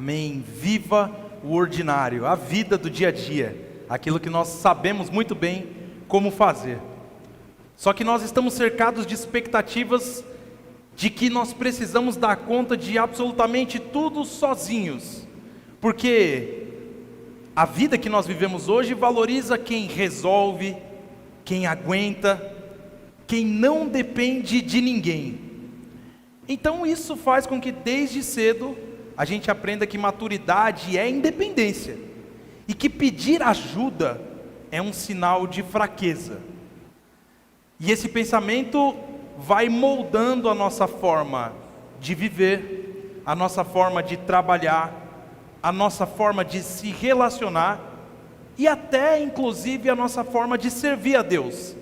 Amém. Viva o ordinário, a vida do dia a dia, aquilo que nós sabemos muito bem como fazer. Só que nós estamos cercados de expectativas de que nós precisamos dar conta de absolutamente tudo sozinhos, porque a vida que nós vivemos hoje valoriza quem resolve, quem aguenta, quem não depende de ninguém. Então isso faz com que desde cedo a gente aprenda que maturidade é independência e que pedir ajuda é um sinal de fraqueza. E esse pensamento vai moldando a nossa forma de viver, a nossa forma de trabalhar, a nossa forma de se relacionar e até inclusive a nossa forma de servir a Deus,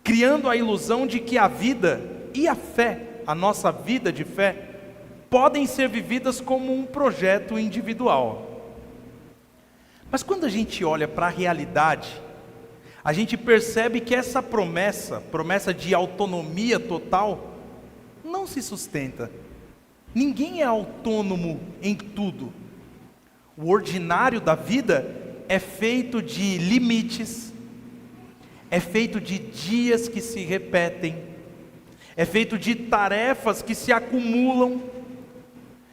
criando a ilusão de que a vida e a fé, a nossa vida de fé, podem ser vividas como um projeto individual. Mas quando a gente olha para a realidade, a gente percebe que essa promessa de autonomia total, não se sustenta. Ninguém é autônomo em tudo. O ordinário da vida é feito de limites, é feito de dias que se repetem, é feito de tarefas que se acumulam,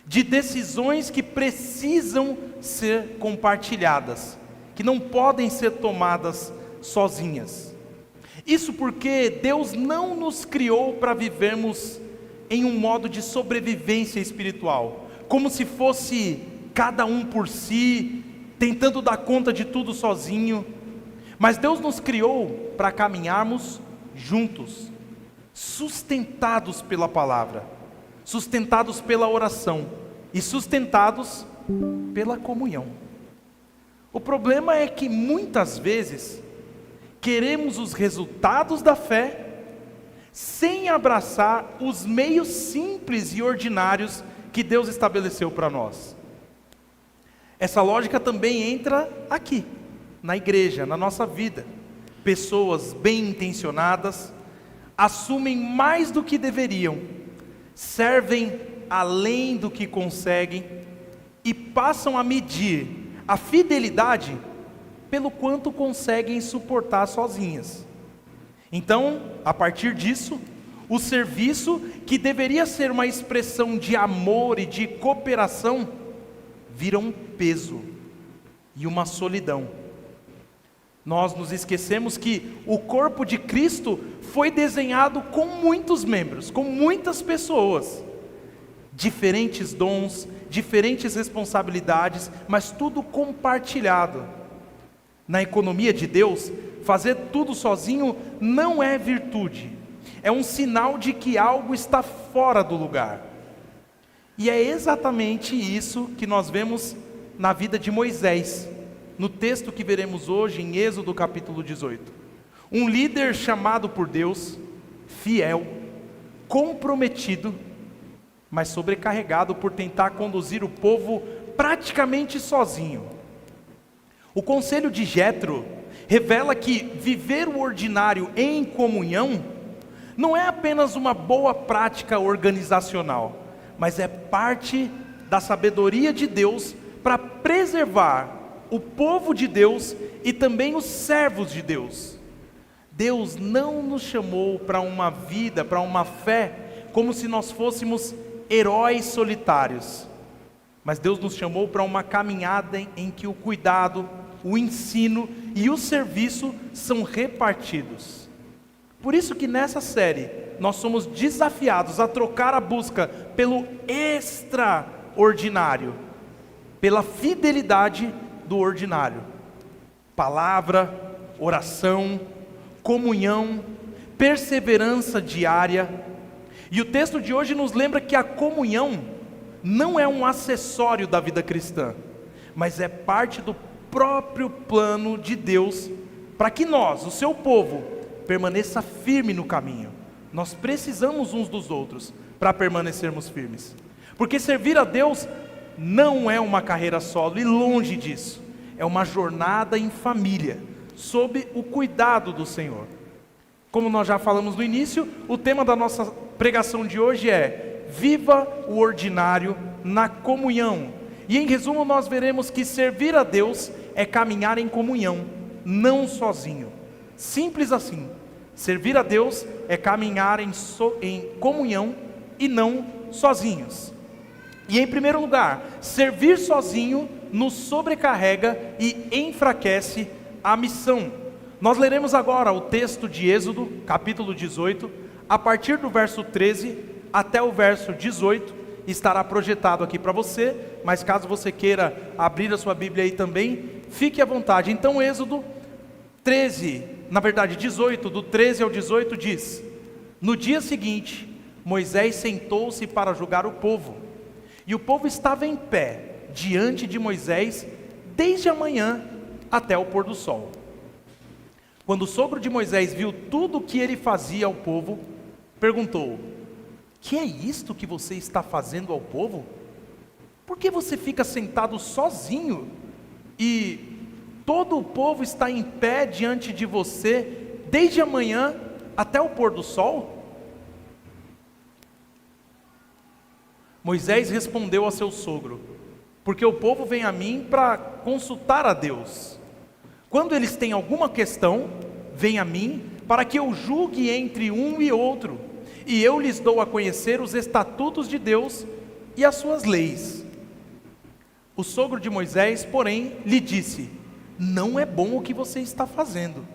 de decisões que precisam ser compartilhadas, que não podem ser tomadas sozinhas. Isso porque Deus não nos criou para vivermos em um modo de sobrevivência espiritual, como se fosse cada um por si, tentando dar conta de tudo sozinho. Mas Deus nos criou para caminharmos juntos, sustentados pela palavra, sustentados pela oração e sustentados pela comunhão. O problema é que muitas vezes queremos os resultados da fé sem abraçar os meios simples e ordinários que Deus estabeleceu para nós. Essa lógica também entra aqui, na igreja, na nossa vida. Pessoas bem intencionadas assumem mais do que deveriam, servem além do que conseguem e passam a medir a fidelidade pelo quanto conseguem suportar sozinhas. Então, a partir disso, o serviço, que deveria ser uma expressão de amor e de cooperação, vira um peso e uma solidão. Nós nos esquecemos que o corpo de Cristo foi desenhado com muitos membros, com muitas pessoas, diferentes dons, diferentes responsabilidades, mas tudo compartilhado. Na economia de Deus, fazer tudo sozinho não é virtude, é um sinal de que algo está fora do lugar. E é exatamente isso que nós vemos na vida de Moisés, no texto que veremos hoje em Êxodo capítulo 18. Um líder chamado por Deus, fiel, comprometido, mas sobrecarregado por tentar conduzir o povo praticamente sozinho. O conselho de Jetro revela que viver o ordinário em comunhão não é apenas uma boa prática organizacional, mas é parte da sabedoria de Deus para preservar o povo de Deus e também os servos de Deus. Deus não nos chamou para uma vida, para uma fé, como se nós fôssemos heróis solitários, mas Deus nos chamou para uma caminhada em que o cuidado, o ensino e o serviço são repartidos. Por isso que nessa série nós somos desafiados a trocar a busca pelo extraordinário, pela fidelidade do ordinário. Palavra, oração, comunhão, perseverança diária. E o texto de hoje nos lembra que a comunhão não é um acessório da vida cristã, mas é parte do próprio plano de Deus para que nós, o seu povo, permaneça firme no caminho. Nós precisamos uns dos outros para permanecermos firmes, porque servir a Deus não é uma carreira solo, e longe disso, é uma jornada em família, sob o cuidado do Senhor. Como nós já falamos no início, o tema da nossa pregação de hoje é: viva o ordinário na comunhão. E em resumo nós veremos que servir a Deus é caminhar em comunhão, não sozinho. Simples assim. Servir a Deus é caminhar em comunhão e não sozinhos. E em primeiro lugar, servir sozinho nos sobrecarrega e enfraquece a missão. Nós leremos agora o texto de Êxodo, capítulo 18, a partir do verso 13 até o verso 18, estará projetado aqui para você, mas caso você queira abrir a sua Bíblia aí também, fique à vontade. Então Êxodo 18, do 13 ao 18 diz: No dia seguinte, Moisés sentou-se para julgar o povo, e o povo estava em pé diante de Moisés desde a manhã até o pôr do sol. Quando o sogro de Moisés viu tudo o que ele fazia ao povo, perguntou: Que é isto que você está fazendo ao povo? Por que você fica sentado sozinho e todo o povo está em pé diante de você desde a manhã até o pôr do sol? Moisés respondeu a seu sogro: Porque o povo vem a mim para consultar a Deus. Quando eles têm alguma questão, vem a mim para que eu julgue entre um e outro, e eu lhes dou a conhecer os estatutos de Deus e as suas leis. O sogro de Moisés, porém, lhe disse: Não é bom o que você está fazendo.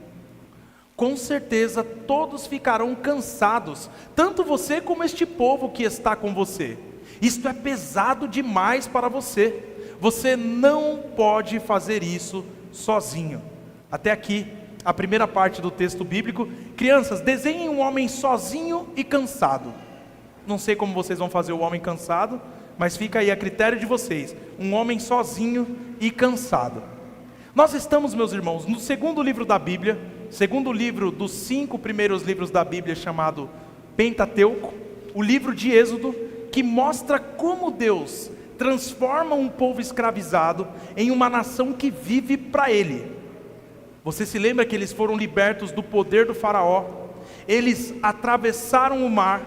Com certeza todos ficarão cansados, tanto você como este povo que está com você. Isto é pesado demais para você. Você não pode fazer isso sozinho. Até aqui, a primeira parte do texto bíblico. Crianças, desenhem um homem sozinho e cansado. Não sei como vocês vão fazer o homem cansado, mas fica aí a critério de vocês. Um homem sozinho e cansado. Nós estamos, meus irmãos, no segundo livro da Bíblia, segundo livro dos 5 primeiros livros da Bíblia, chamado Pentateuco, o livro de Êxodo, que mostra como Deus transforma um povo escravizado em uma nação que vive para Ele. Você se lembra que eles foram libertos do poder do faraó, eles atravessaram o mar,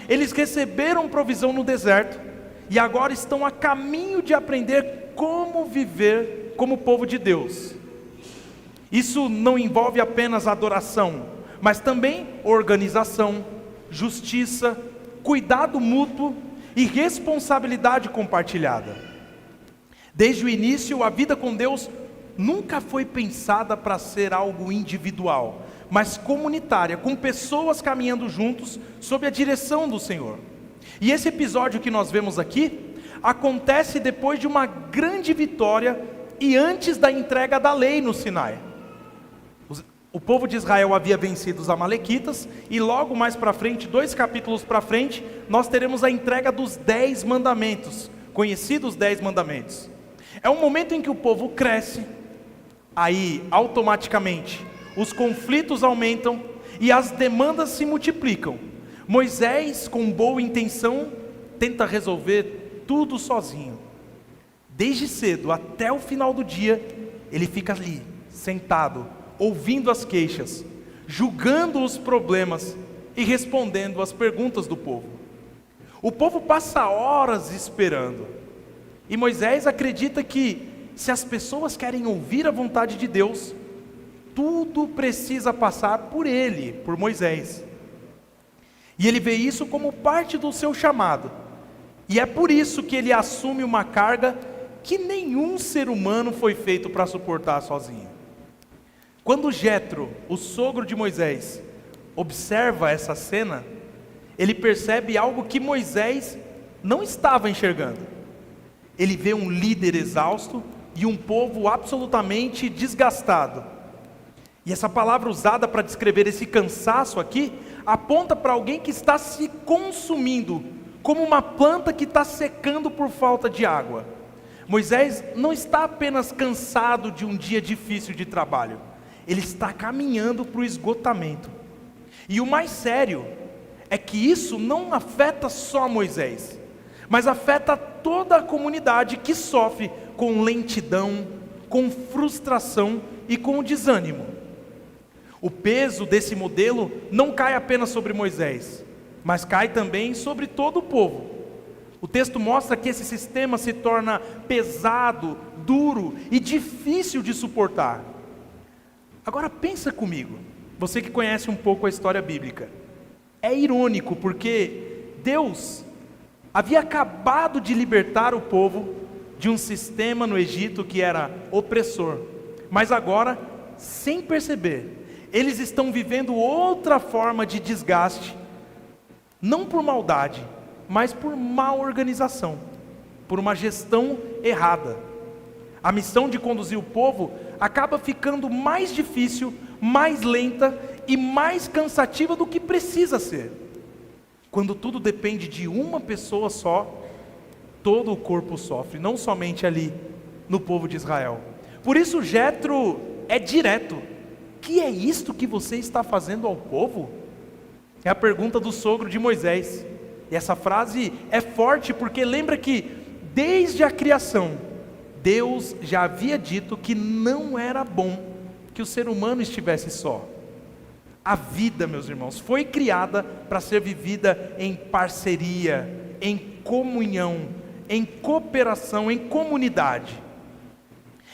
eles receberam provisão no deserto, e agora estão a caminho de aprender como viver como povo de Deus. Isso não envolve apenas adoração, mas também organização, justiça, cuidado mútuo e responsabilidade compartilhada. Desde o início, a vida com Deus nunca foi pensada para ser algo individual, mas comunitária, com pessoas caminhando juntos sob a direção do Senhor. E esse episódio que nós vemos aqui acontece depois de uma grande vitória e antes da entrega da lei no Sinai. O povo de Israel havia vencido os amalequitas, e logo mais para frente, 2 capítulos para frente, nós teremos a entrega dos 10 mandamentos, conhecidos 10 mandamentos. É um momento em que o povo cresce, aí automaticamente os conflitos aumentam e as demandas se multiplicam. Moisés, com boa intenção, tenta resolver tudo sozinho. Desde cedo até o final do dia, ele fica ali, sentado, ouvindo as queixas, julgando os problemas e respondendo às perguntas do povo. O povo passa horas esperando, e Moisés acredita que se as pessoas querem ouvir a vontade de Deus, tudo precisa passar por ele, por Moisés. E ele vê isso como parte do seu chamado, e é por isso que ele assume uma carga que nenhum ser humano foi feito para suportar sozinho. Quando Jetro, o sogro de Moisés, observa essa cena, ele percebe algo que Moisés não estava enxergando. Ele vê um líder exausto e um povo absolutamente desgastado. E essa palavra usada para descrever esse cansaço aqui, aponta para alguém que está se consumindo, como uma planta que está secando por falta de água. Moisés não está apenas cansado de um dia difícil de trabalho, ele está caminhando para o esgotamento. E o mais sério é que isso não afeta só Moisés, mas afeta toda a comunidade que sofre com lentidão, com frustração e com desânimo. O peso desse modelo não cai apenas sobre Moisés, mas cai também sobre todo o povo. O texto mostra que esse sistema se torna pesado, duro e difícil de suportar. Agora pensa comigo, você que conhece um pouco a história bíblica. É irônico porque Deus havia acabado de libertar o povo de um sistema no Egito que era opressor. Mas agora, sem perceber, eles estão vivendo outra forma de desgaste, não por maldade, mas por má organização, por uma gestão errada. A missão de conduzir o povo acaba ficando mais difícil, mais lenta e mais cansativa do que precisa ser. Quando tudo depende de uma pessoa só, todo o corpo sofre, não somente ali no povo de Israel. Por isso Jetro é direto. Que é isto que você está fazendo ao povo? É a pergunta do sogro de Moisés. E essa frase é forte porque lembra que desde a criação, Deus já havia dito que não era bom que o ser humano estivesse só. A vida, meus irmãos, foi criada para ser vivida em parceria, em comunhão, em cooperação, em comunidade.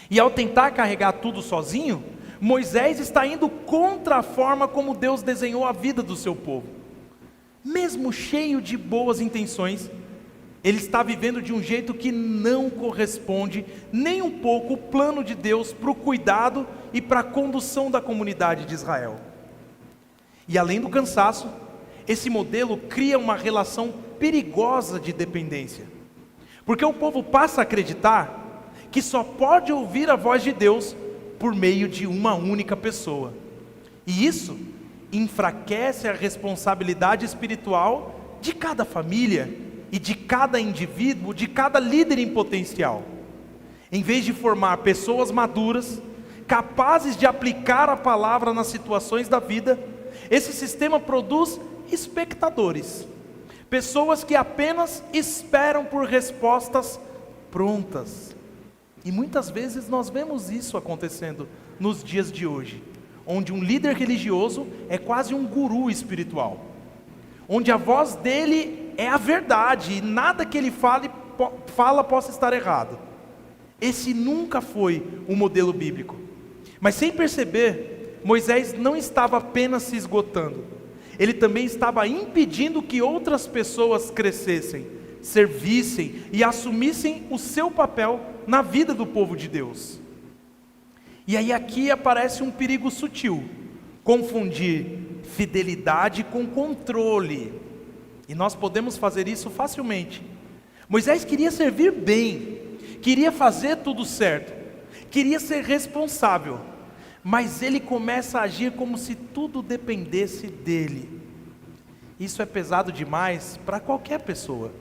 E ao tentar carregar tudo sozinho, Moisés está indo contra a forma como Deus desenhou a vida do seu povo. Mesmo cheio de boas intenções, ele está vivendo de um jeito que não corresponde nem um pouco o plano de Deus para o cuidado e para a condução da comunidade de Israel. E além do cansaço, esse modelo cria uma relação perigosa de dependência, porque o povo passa a acreditar que só pode ouvir a voz de Deus por meio de uma única pessoa, e isso enfraquece a responsabilidade espiritual de cada família e de cada indivíduo, de cada líder em potencial. Em vez de formar pessoas maduras, capazes de aplicar a palavra nas situações da vida, esse sistema produz espectadores, pessoas que apenas esperam por respostas prontas. E muitas vezes nós vemos isso acontecendo nos dias de hoje, onde um líder religioso é quase um guru espiritual, onde a voz dele é a verdade e nada que ele fala possa estar errado. Esse nunca foi o modelo bíblico. Mas sem perceber, Moisés não estava apenas se esgotando, ele também estava impedindo que outras pessoas crescessem, servissem e assumissem o seu papel na vida do povo de Deus. E aí aqui aparece um perigo sutil: confundir fidelidade com controle. E nós podemos fazer isso facilmente. Moisés queria servir bem, queria fazer tudo certo, queria ser responsável, mas ele começa a agir como se tudo dependesse dele. Isso é pesado demais para qualquer pessoa,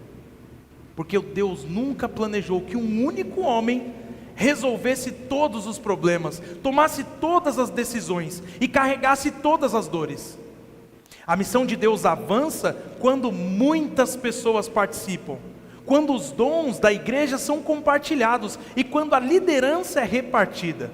porque Deus nunca planejou que um único homem resolvesse todos os problemas, tomasse todas as decisões e carregasse todas as dores. A missão de Deus avança quando muitas pessoas participam, quando os dons da igreja são compartilhados e quando a liderança é repartida.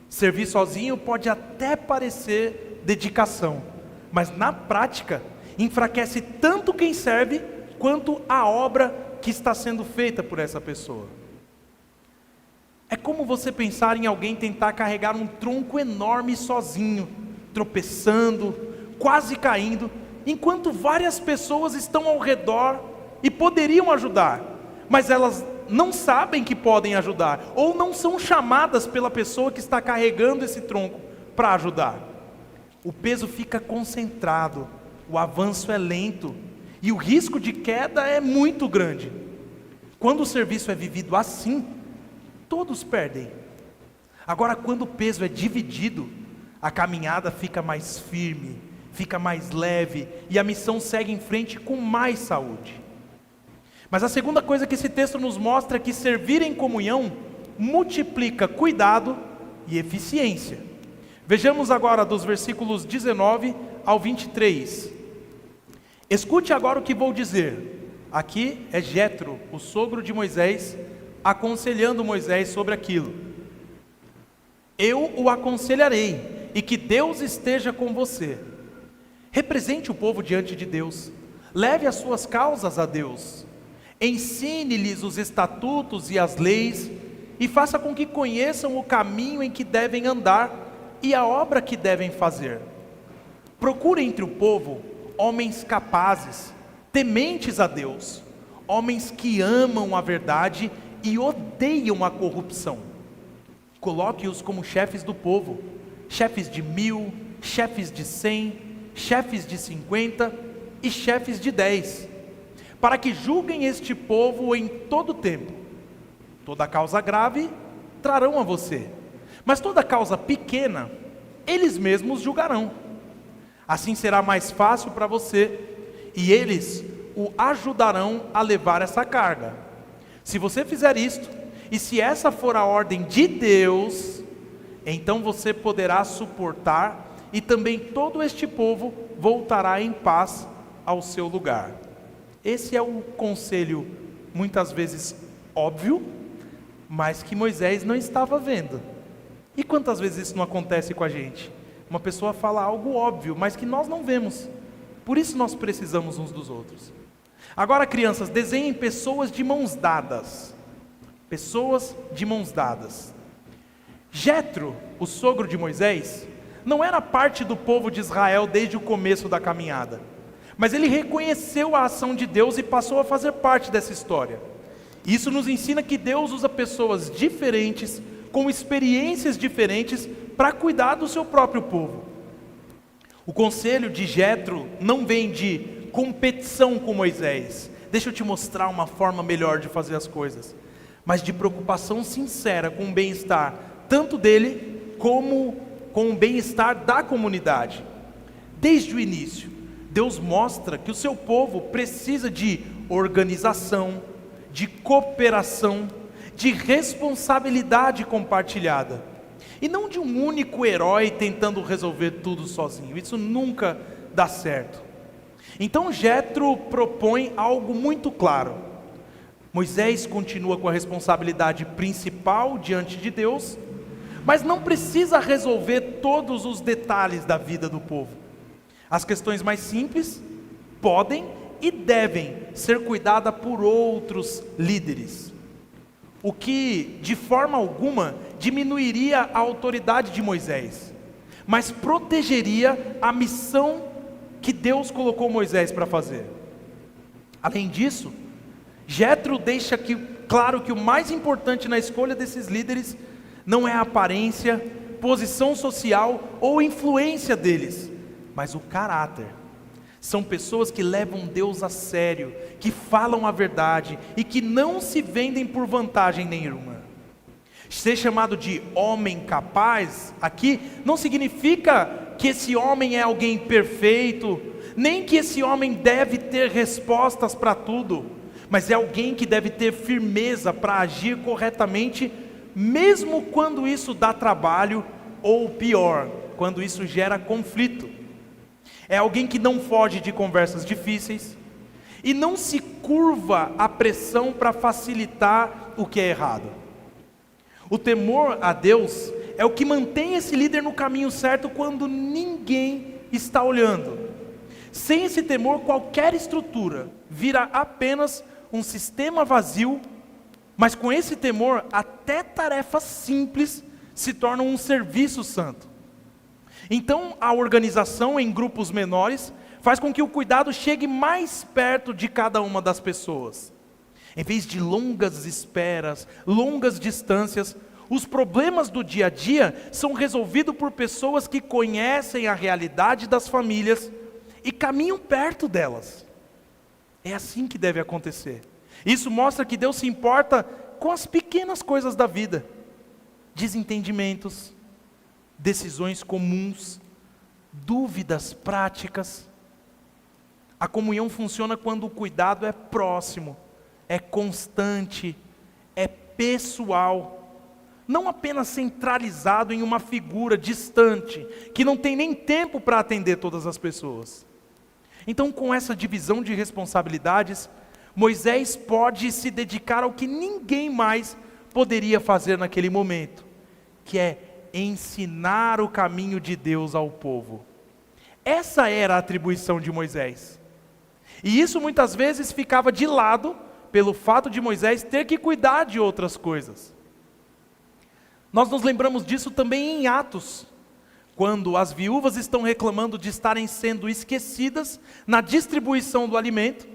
Servir sozinho pode até parecer dedicação, mas na prática enfraquece tanto quem serve quanto a obra que está sendo feita por essa pessoa. É como você pensar em alguém tentar carregar um tronco enorme sozinho, tropeçando, quase caindo, enquanto várias pessoas estão ao redor e poderiam ajudar, mas elas não sabem que podem ajudar, ou não são chamadas pela pessoa que está carregando esse tronco para ajudar. O peso fica concentrado, o avanço é lento, e o risco de queda é muito grande. Quando o serviço é vivido assim, todos perdem. Agora, quando o peso é dividido, a caminhada fica mais firme, fica mais leve, e a missão segue em frente com mais saúde. Mas a segunda coisa que esse texto nos mostra é que servir em comunhão multiplica cuidado e eficiência. Vejamos agora dos versículos 19 ao 23. Escute agora o que vou dizer. Aqui é Jetro, o sogro de Moisés, aconselhando Moisés sobre aquilo. Eu o aconselharei, e que Deus esteja com você. Represente o povo diante de Deus, leve as suas causas a Deus. Ensine-lhes os estatutos e as leis, e faça com que conheçam o caminho em que devem andar e a obra que devem fazer. Procure entre o povo homens capazes, tementes a Deus, homens que amam a verdade e odeiam a corrupção. Coloque-os como chefes do povo, chefes de 1000, chefes de 100, chefes de 50 e chefes de 10, para que julguem este povo em todo tempo. Toda causa grave trarão a você, mas toda causa pequena, eles mesmos julgarão. Assim será mais fácil para você, e eles o ajudarão a levar essa carga. Se você fizer isto, e se essa for a ordem de Deus, então você poderá suportar, e também todo este povo voltará em paz ao seu lugar. Esse é o conselho, muitas vezes óbvio, mas que Moisés não estava vendo. E quantas vezes isso não acontece com a gente? Uma pessoa fala algo óbvio, mas que nós não vemos. Por isso nós precisamos uns dos outros. Agora, crianças, desenhem pessoas de mãos dadas. Pessoas de mãos dadas. Jetro, o sogro de Moisés, não era parte do povo de Israel desde o começo da caminhada, mas ele reconheceu a ação de Deus e passou a fazer parte dessa história. Isso nos ensina que Deus usa pessoas diferentes, com experiências diferentes, para cuidar do seu próprio povo. O conselho de Jetro não vem de competição com Moisés, deixa eu te mostrar uma forma melhor de fazer as coisas, mas de preocupação sincera com o bem-estar, tanto dele, como com o bem-estar da comunidade. Desde o início, Deus mostra que o seu povo precisa de organização, de cooperação, de responsabilidade compartilhada, e não de um único herói tentando resolver tudo sozinho. Isso nunca dá certo. Então Jetro propõe algo muito claro. Moisés continua com a responsabilidade principal diante de Deus, mas não precisa resolver todos os detalhes da vida do povo. As questões mais simples podem e devem ser cuidadas por outros líderes, o que de forma alguma diminuiria a autoridade de Moisés, mas protegeria a missão que Deus colocou Moisés para fazer. Além disso, Jetro deixa claro que o mais importante na escolha desses líderes não é a aparência, posição social ou influência deles, mas o caráter. São pessoas que levam Deus a sério, que falam a verdade e que não se vendem por vantagem nenhuma. Ser chamado de homem capaz aqui não significa que esse homem é alguém perfeito, nem que esse homem deve ter respostas para tudo, mas é alguém que deve ter firmeza para agir corretamente, mesmo quando isso dá trabalho, ou pior, quando isso gera conflito. É alguém que não foge de conversas difíceis e não se curva à pressão para facilitar o que é errado. O temor a Deus é o que mantém esse líder no caminho certo quando ninguém está olhando. Sem esse temor, qualquer estrutura vira apenas um sistema vazio, mas com esse temor, até tarefas simples se tornam um serviço santo. Então, a organização em grupos menores faz com que o cuidado chegue mais perto de cada uma das pessoas. Em vez de longas esperas, longas distâncias, os problemas do dia a dia são resolvidos por pessoas que conhecem a realidade das famílias e caminham perto delas. É assim que deve acontecer. Isso mostra que Deus se importa com as pequenas coisas da vida. Desentendimentos, decisões comuns, dúvidas práticas. A comunhão funciona quando o cuidado é próximo, é constante, é pessoal, não apenas centralizado em uma figura distante, que não tem nem tempo para atender todas as pessoas. Então, com essa divisão de responsabilidades, Moisés pode se dedicar ao que ninguém mais poderia fazer naquele momento, que é ensinar o caminho de Deus ao povo. Essa era a atribuição de Moisés. E isso muitas vezes ficava de lado pelo fato de Moisés ter que cuidar de outras coisas. Nós nos lembramos disso também em Atos, quando as viúvas estão reclamando de estarem sendo esquecidas na distribuição do alimento,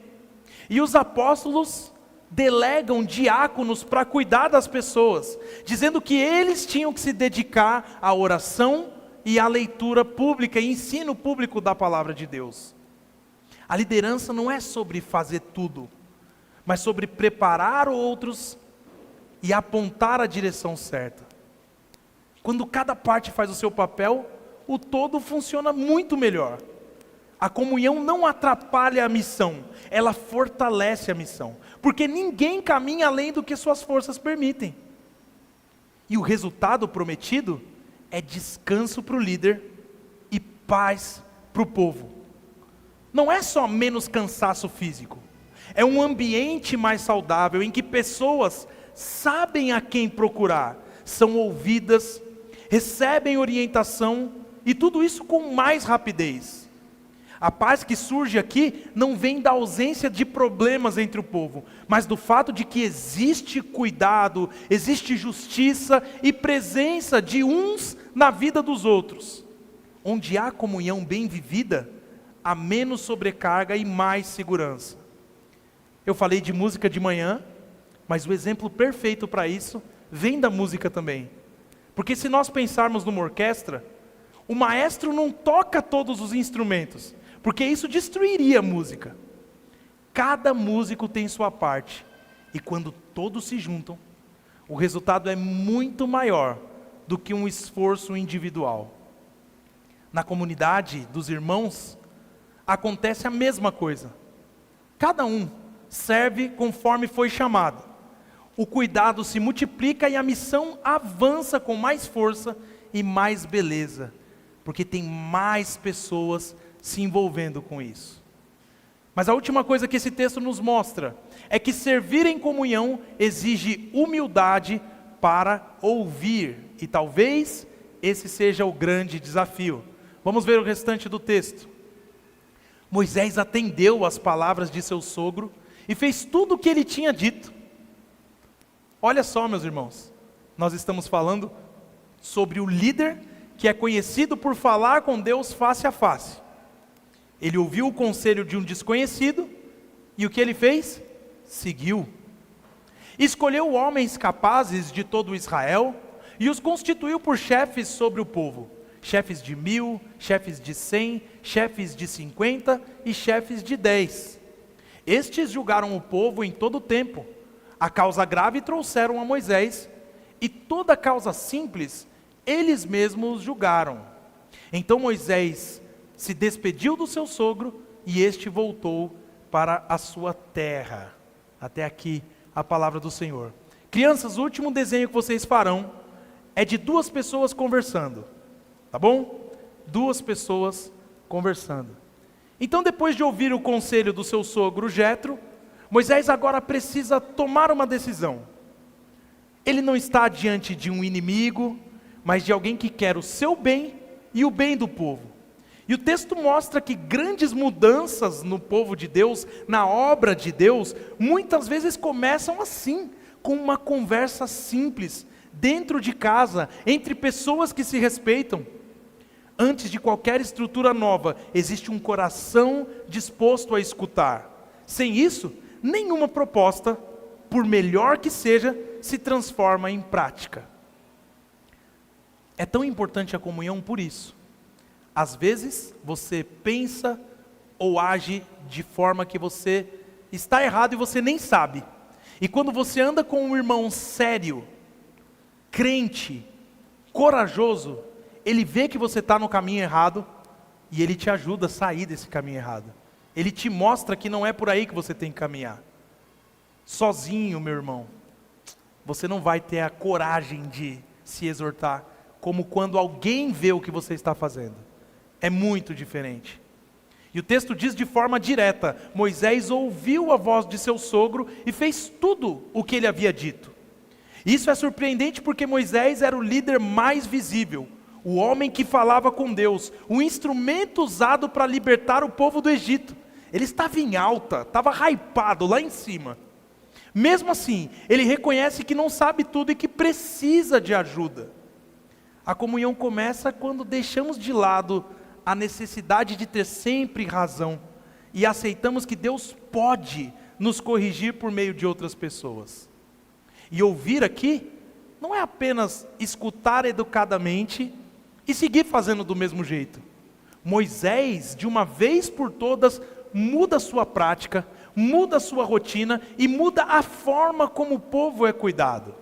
e os apóstolos delegam diáconos para cuidar das pessoas, dizendo que eles tinham que se dedicar à oração e à leitura pública e ensino público da palavra de Deus. A liderança não é sobre fazer tudo, mas sobre preparar outros e apontar a direção certa. Quando cada parte faz o seu papel, o todo funciona muito melhor. A comunhão não atrapalha a missão, ela fortalece a missão, porque ninguém caminha além do que suas forças permitem. E o resultado prometido é descanso para o líder e paz para o povo. Não é só menos cansaço físico, é um ambiente mais saudável em que pessoas sabem a quem procurar, são ouvidas, recebem orientação e tudo isso com mais rapidez. A paz que surge aqui não vem da ausência de problemas entre o povo, mas do fato de que existe cuidado, existe justiça e presença de uns na vida dos outros. Onde há comunhão bem vivida, há menos sobrecarga e mais segurança. Eu falei de música de manhã, mas o exemplo perfeito para isso vem da música também. Porque se nós pensarmos numa orquestra, o maestro não toca todos os instrumentos, porque isso destruiria a música. Cada músico tem sua parte, e quando todos se juntam, o resultado é muito maior do que um esforço individual. Na comunidade dos irmãos, acontece a mesma coisa. Cada um serve conforme foi chamado. O cuidado se multiplica e a missão avança com mais força e mais beleza, porque tem mais pessoas se envolvendo com isso. Mas a última coisa que esse texto nos mostra é que servir em comunhão exige humildade para ouvir, e talvez esse seja o grande desafio. Vamos ver o restante do texto. Moisés atendeu às palavras de seu sogro e fez tudo o que ele tinha dito. Olha só, meus irmãos, nós estamos falando sobre o líder que é conhecido por falar com Deus face a face. Ele ouviu o conselho de um desconhecido e o que ele fez? Seguiu. Escolheu homens capazes de todo Israel e os constituiu por chefes sobre o povo. Chefes de 1000, chefes de 100, chefes de 50 e chefes de 10. Estes julgaram o povo em todo o tempo. A causa grave trouxeram a Moisés, e toda causa simples, eles mesmos julgaram. Então Moisés se despediu do seu sogro, e este voltou para a sua terra. Até aqui a palavra do Senhor. Crianças, o último desenho que vocês farão é de duas pessoas conversando. Tá bom? Duas pessoas conversando. Então, depois de ouvir o conselho do seu sogro Jetro, Moisés agora precisa tomar uma decisão. Ele não está diante de um inimigo, mas de alguém que quer o seu bem e o bem do povo. E o texto mostra que grandes mudanças no povo de Deus, na obra de Deus, muitas vezes começam assim, com uma conversa simples, dentro de casa, entre pessoas que se respeitam. Antes de qualquer estrutura nova, existe um coração disposto a escutar. Sem isso, nenhuma proposta, por melhor que seja, se transforma em prática. É tão importante a comunhão por isso. Às vezes, você pensa ou age de forma que você está errado e você nem sabe. E quando você anda com um irmão sério, crente, corajoso, ele vê que você está no caminho errado e ele te ajuda a sair desse caminho errado. Ele te mostra que não é por aí que você tem que caminhar. Sozinho, meu irmão, você não vai ter a coragem de se exortar, como quando alguém vê o que você está fazendo. É muito diferente. E o texto diz de forma direta: Moisés ouviu a voz de seu sogro e fez tudo o que ele havia dito. Isso é surpreendente porque Moisés era o líder mais visível, o homem que falava com Deus, o instrumento usado para libertar o povo do Egito. Ele estava em alta, estava hypado lá em cima. Mesmo assim, ele reconhece que não sabe tudo e que precisa de ajuda. A comunhão começa quando deixamos de lado a necessidade de ter sempre razão e aceitamos que Deus pode nos corrigir por meio de outras pessoas. E ouvir aqui não é apenas escutar educadamente e seguir fazendo do mesmo jeito. Moisés, de uma vez por todas, muda a sua prática, muda a sua rotina e muda a forma como o povo é cuidado.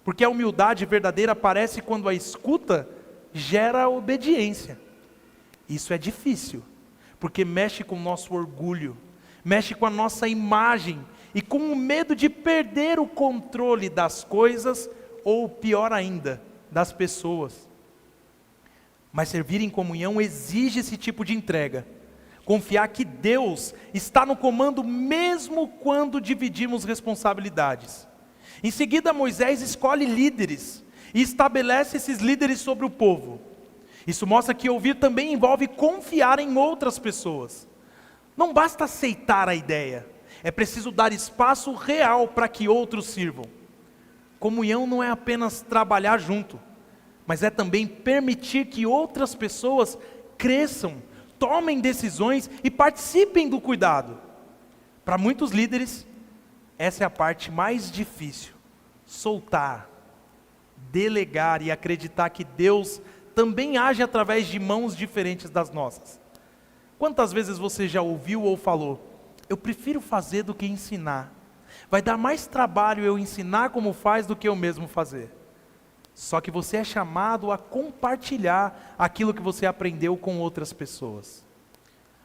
Porque a humildade verdadeira aparece quando a escuta gera obediência. Isso é difícil, porque mexe com o nosso orgulho, mexe com a nossa imagem e com o medo de perder o controle das coisas ou, pior ainda, das pessoas. Mas servir em comunhão exige esse tipo de entrega. Confiar que Deus está no comando mesmo quando dividimos responsabilidades. Em seguida, Moisés escolhe líderes e estabelece esses líderes sobre o povo. Isso mostra que ouvir também envolve confiar em outras pessoas. Não basta aceitar a ideia, é preciso dar espaço real para que outros sirvam. Comunhão não é apenas trabalhar junto, mas é também permitir que outras pessoas cresçam, tomem decisões e participem do cuidado. Para muitos líderes, essa é a parte mais difícil: soltar, delegar e acreditar que Deus também age através de mãos diferentes das nossas. Quantas vezes você já ouviu ou falou: eu prefiro fazer do que ensinar, vai dar mais trabalho eu ensinar como faz do que eu mesmo fazer. Só que você é chamado a compartilhar aquilo que você aprendeu com outras pessoas.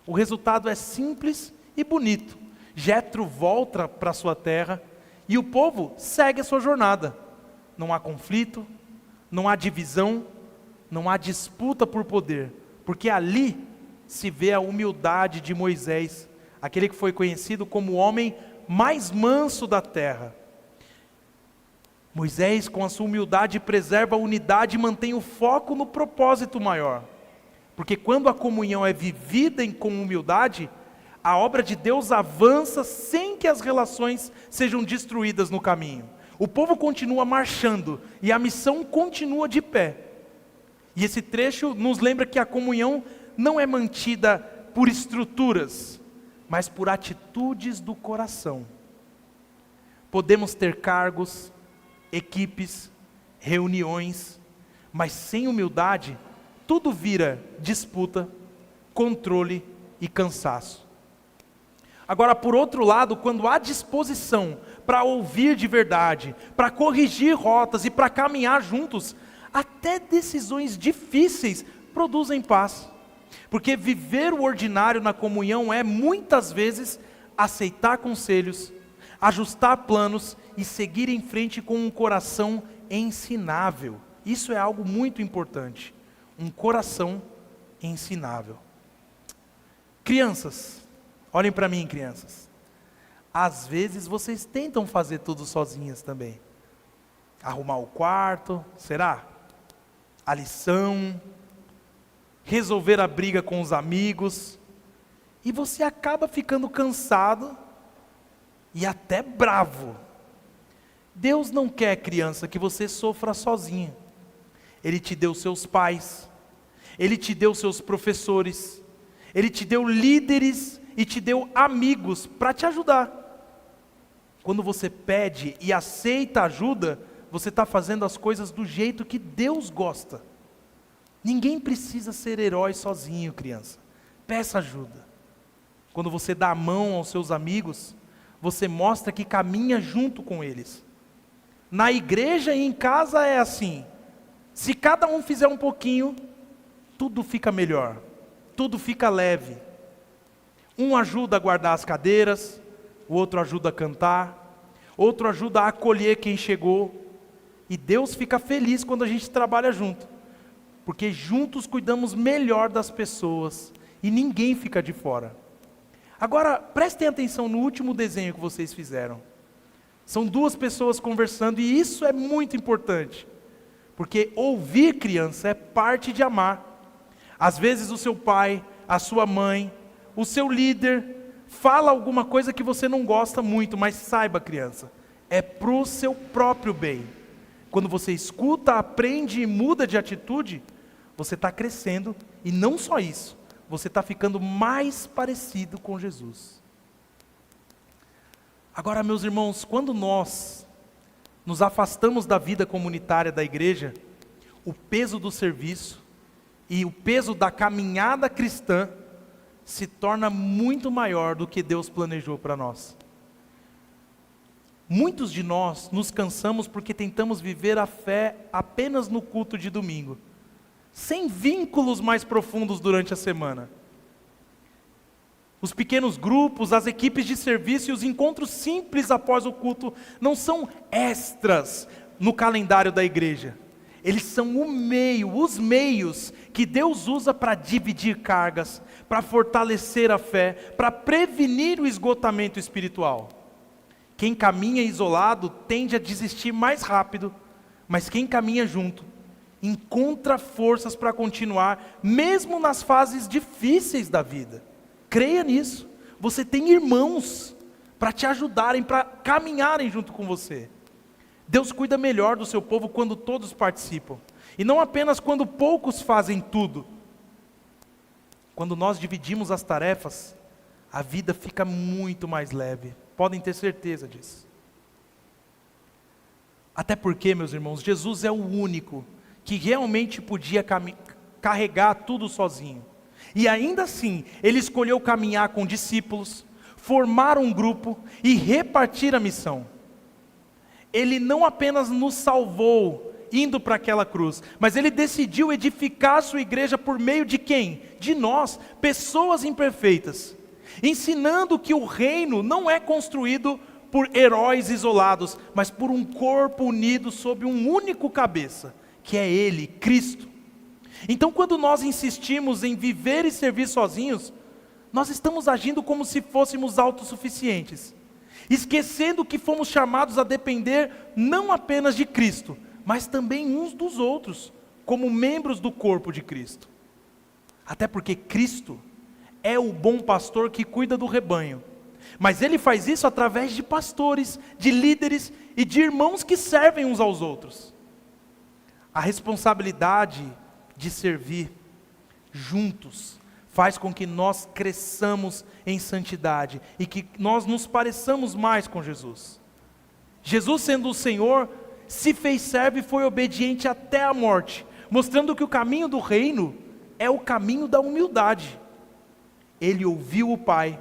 O resultado é simples e bonito. Jetro volta para sua terra e o povo segue a sua jornada. Não há conflito, não há divisão, não há disputa por poder, porque ali se vê a humildade de Moisés, aquele que foi conhecido como o homem mais manso da terra. Moisés, com a sua humildade, preserva a unidade e mantém o foco no propósito maior. Porque quando a comunhão é vivida com humildade, a obra de Deus avança sem que as relações sejam destruídas no caminho. O povo continua marchando e a missão continua de pé. E esse trecho nos lembra que a comunhão não é mantida por estruturas, mas por atitudes do coração. Podemos ter cargos, equipes, reuniões, mas sem humildade, tudo vira disputa, controle e cansaço. Agora, por outro lado, quando há disposição para ouvir de verdade, para corrigir rotas e para caminhar juntos, até decisões difíceis produzem paz. Porque viver o ordinário na comunhão é, muitas vezes, aceitar conselhos, ajustar planos e seguir em frente com um coração ensinável. Isso é algo muito importante. Um coração ensinável. Crianças, olhem para mim, crianças. Às vezes vocês tentam fazer tudo sozinhas também. Arrumar o quarto, será? A lição, resolver a briga com os amigos. E você acaba ficando cansado e até bravo. Deus não quer, criança, que você sofra sozinha. Ele te deu seus pais, Ele te deu seus professores, Ele te deu líderes e te deu amigos para te ajudar. Quando você pede e aceita ajuda, você está fazendo as coisas do jeito que Deus gosta. Ninguém precisa ser herói sozinho, criança. Peça ajuda. Quando você dá a mão aos seus amigos, você mostra que caminha junto com eles. Na igreja e em casa é assim. Se cada um fizer um pouquinho, tudo fica melhor, tudo fica leve. Um ajuda a guardar as cadeiras, o outro ajuda a cantar, outro ajuda a acolher quem chegou. E Deus fica feliz quando a gente trabalha junto, porque juntos cuidamos melhor das pessoas e ninguém fica de fora. Agora, prestem atenção no último desenho que vocês fizeram. São duas pessoas conversando e isso é muito importante. Porque ouvir, criança, é parte de amar. Às vezes o seu pai, a sua mãe, o seu líder, fala alguma coisa que você não gosta muito, mas saiba, criança, é para o seu próprio bem. Quando você escuta, aprende e muda de atitude, você está crescendo, e não só isso, você está ficando mais parecido com Jesus. Agora, meus irmãos, quando nós nos afastamos da vida comunitária da igreja, o peso do serviço e o peso da caminhada cristã se torna muito maior do que Deus planejou para nós. Muitos de nós nos cansamos porque tentamos viver a fé apenas no culto de domingo, sem vínculos mais profundos durante a semana. Os pequenos grupos, as equipes de serviço e os encontros simples após o culto não são extras no calendário da igreja. Eles são os meios que Deus usa para dividir cargas, para fortalecer a fé, para prevenir o esgotamento espiritual. Quem caminha isolado tende a desistir mais rápido, mas quem caminha junto encontra forças para continuar, mesmo nas fases difíceis da vida. Creia nisso. Você tem irmãos para te ajudarem, para caminharem junto com você. Deus cuida melhor do seu povo quando todos participam, e não apenas quando poucos fazem tudo. Quando nós dividimos as tarefas, a vida fica muito mais leve. Podem ter certeza disso. Até porque, meus irmãos, Jesus é o único que realmente podia carregar tudo sozinho. E ainda assim, Ele escolheu caminhar com discípulos, formar um grupo e repartir a missão. Ele não apenas nos salvou indo para aquela cruz, mas Ele decidiu edificar a sua igreja por meio de quem? De nós, pessoas imperfeitas, ensinando que o reino não é construído por heróis isolados, mas por um corpo unido sob um único cabeça, que é Ele, Cristo. Então, quando nós insistimos em viver e servir sozinhos, nós estamos agindo como se fôssemos autossuficientes, esquecendo que fomos chamados a depender não apenas de Cristo, mas também uns dos outros, como membros do corpo de Cristo. Até porque Cristo é o bom pastor que cuida do rebanho, mas Ele faz isso através de pastores, de líderes e de irmãos que servem uns aos outros. A responsabilidade de servir juntos faz com que nós cresçamos em santidade e que nós nos pareçamos mais com Jesus. Jesus, sendo o Senhor, se fez servo e foi obediente até a morte, mostrando que o caminho do reino é o caminho da humildade. Ele ouviu o Pai,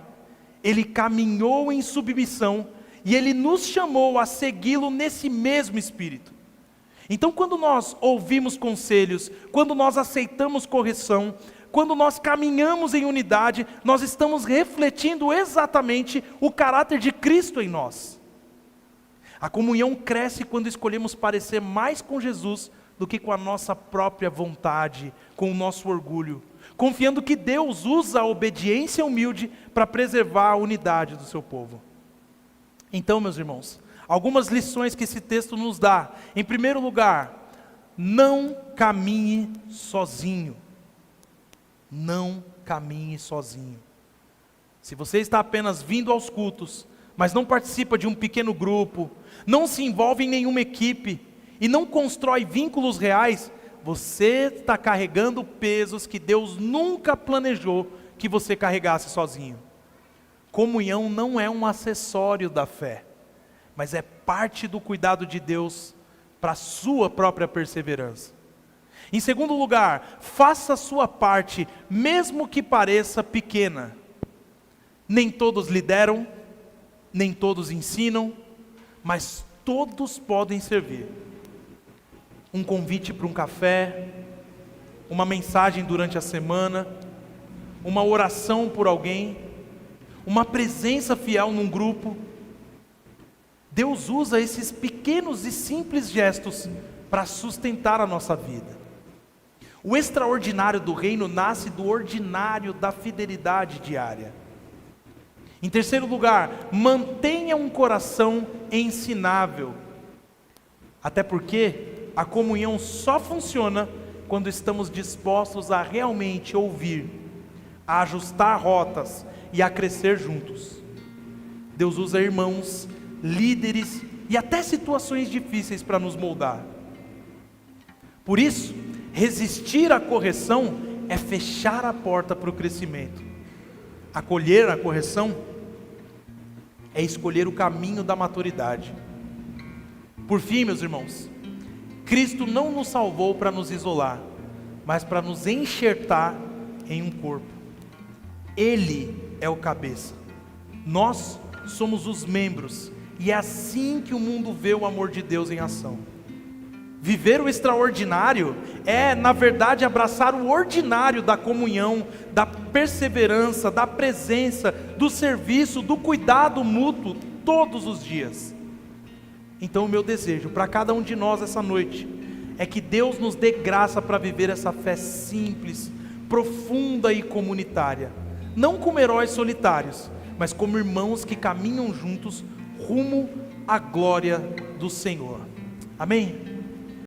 Ele caminhou em submissão e Ele nos chamou a segui-lo nesse mesmo espírito. Então, quando nós ouvimos conselhos, quando nós aceitamos correção, quando nós caminhamos em unidade, nós estamos refletindo exatamente o caráter de Cristo em nós. A comunhão cresce quando escolhemos parecer mais com Jesus do que com a nossa própria vontade, com o nosso orgulho, confiando que Deus usa a obediência humilde para preservar a unidade do seu povo. Então, meus irmãos, algumas lições que esse texto nos dá. Em primeiro lugar, não caminhe sozinho. Não caminhe sozinho. Se você está apenas vindo aos cultos, mas não participa de um pequeno grupo, não se envolve em nenhuma equipe e não constrói vínculos reais, você está carregando pesos que Deus nunca planejou que você carregasse sozinho. Comunhão não é um acessório da fé, mas é parte do cuidado de Deus para a sua própria perseverança. Em segundo lugar, faça a sua parte, mesmo que pareça pequena. Nem todos lideram, nem todos ensinam, mas todos podem servir. Um convite para um café, uma mensagem durante a semana, uma oração por alguém, uma presença fiel num grupo. Deus usa esses pequenos e simples gestos para sustentar a nossa vida. O extraordinário do reino nasce do ordinário da fidelidade diária. Em terceiro lugar, mantenha um coração ensinável. Até porque a comunhão só funciona quando estamos dispostos a realmente ouvir, a ajustar rotas e a crescer juntos. Deus usa irmãos, líderes e até situações difíceis para nos moldar. Por isso, resistir à correção é fechar a porta para o crescimento. Acolher a correção é escolher o caminho da maturidade. Por fim, meus irmãos, Cristo não nos salvou para nos isolar, mas para nos enxertar em um corpo. Ele é o cabeça. Nós somos os membros, e é assim que o mundo vê o amor de Deus em ação. Viver o extraordinário é, na verdade, abraçar o ordinário da comunhão, da perseverança, da presença, do serviço, do cuidado mútuo, todos os dias. Então o meu desejo para cada um de nós essa noite é que Deus nos dê graça para viver essa fé simples, profunda e comunitária, não como heróis solitários, mas como irmãos que caminham juntos rumo à glória do Senhor. Amém?